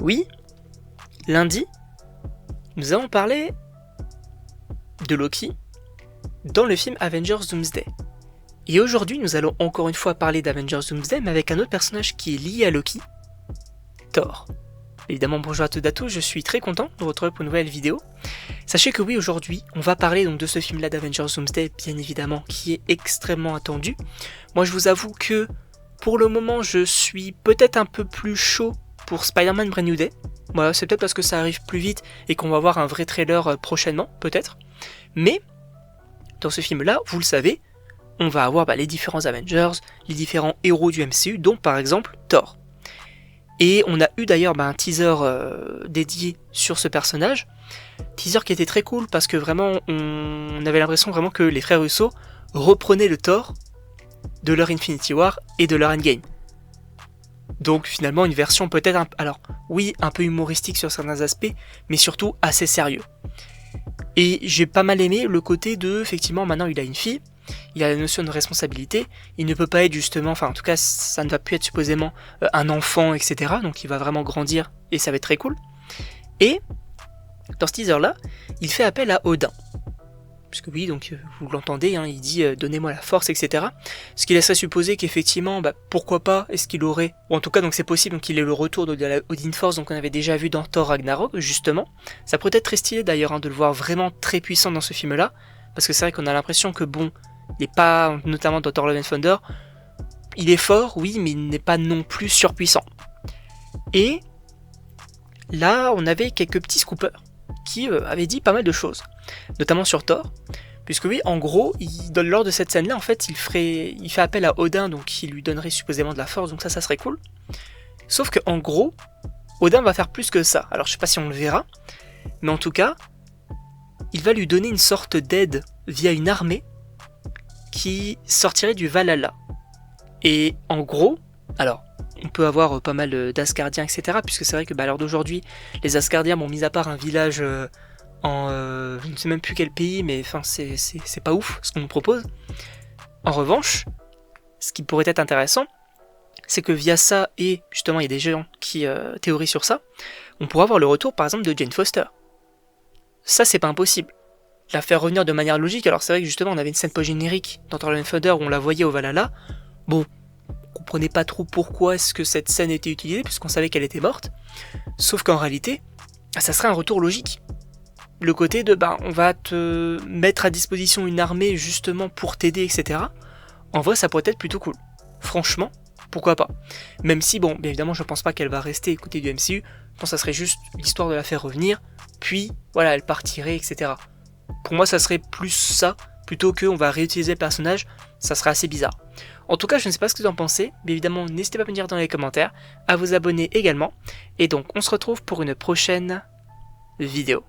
Oui, lundi, nous allons parler de Loki dans le film Avengers Doomsday. Et aujourd'hui, nous allons encore une fois parler d'Avengers Doomsday, mais avec un autre personnage qui est lié à Loki, Thor. Évidemment, bonjour à toutes et à tous, je suis très content de vous retrouver pour une nouvelle vidéo. Sachez que oui, aujourd'hui, on va parler donc de ce film-là d'Avengers Doomsday, bien évidemment, qui est extrêmement attendu. Moi, je vous avoue que, pour le moment, je suis peut-être un peu plus chaud pour Spider-Man Brand New Day. Voilà, c'est peut-être parce que ça arrive plus vite et qu'on va avoir un vrai trailer prochainement, peut-être. Mais, dans ce film-là, vous le savez, on va avoir les différents Avengers, les différents héros du MCU, dont par exemple Thor. Et on a eu d'ailleurs un teaser dédié sur ce personnage, teaser qui était très cool parce que vraiment on avait l'impression vraiment que les frères Russo reprenaient le Thor de leur Infinity War et de leur Endgame. Donc finalement une version peut-être, un peu humoristique sur certains aspects, mais surtout assez sérieux. Et j'ai pas mal aimé le côté de, effectivement maintenant il a une fille, il a la notion de responsabilité, il ne peut pas être justement, en tout cas ça ne va plus être supposément un enfant, etc. Donc il va vraiment grandir et ça va être très cool. Et dans ce teaser là, il fait appel à Odin. Puisque oui, donc vous l'entendez, il dit donnez-moi la force, etc. Ce qui laisserait supposer qu'effectivement, pourquoi pas, est-ce qu'il aurait, ou en tout cas donc c'est possible qu'il ait le retour de la Odin Force, donc on avait déjà vu dans Thor Ragnarok, justement. Ça pourrait être très stylé d'ailleurs de le voir vraiment très puissant dans ce film-là, parce que c'est vrai qu'on a l'impression que il n'est pas, notamment dans Thor Love and Thunder, il est fort, oui, mais il n'est pas non plus surpuissant. Et là, on avait quelques petits scoopers qui avaient dit pas mal de choses, notamment sur Thor, puisque oui, en gros, lors de cette scène-là, en fait, il fait appel à Odin, donc qui lui donnerait supposément de la force, donc ça serait cool. Sauf que en gros, Odin va faire plus que ça. Alors je sais pas si on le verra, mais en tout cas, il va lui donner une sorte d'aide via une armée qui sortirait du Valhalla. Et en gros, alors, on peut avoir pas mal d'Asgardiens, etc. Puisque c'est vrai que à l'heure d'aujourd'hui, les Asgardiens, mis à part un village je ne sais même plus quel pays, mais c'est pas ouf ce qu'on nous propose. En revanche, ce qui pourrait être intéressant, c'est que via ça, et justement il y a des gens qui théorisent sur ça, on pourrait avoir le retour par exemple de Jane Foster. Ça c'est pas impossible. La faire revenir de manière logique, alors c'est vrai que justement on avait une scène post-générique dans Thor Love and Thunder où on la voyait au Valhalla. Bon, on comprenait pas trop pourquoi est-ce que cette scène était utilisée, puisqu'on savait qu'elle était morte. Sauf qu'en réalité, ça serait un retour logique. Le côté de on va te mettre à disposition une armée justement pour t'aider, etc. En vrai ça pourrait être plutôt cool. Franchement, pourquoi pas. Même si bien évidemment je pense pas qu'elle va rester côté du MCU, je pense que ça serait juste l'histoire de la faire revenir, puis voilà, elle partirait, etc. Pour moi ça serait plus ça, plutôt qu'on va réutiliser le personnage, ça serait assez bizarre. En tout cas, je ne sais pas ce que vous en pensez, mais évidemment n'hésitez pas à me dire dans les commentaires, à vous abonner également, et donc on se retrouve pour une prochaine vidéo.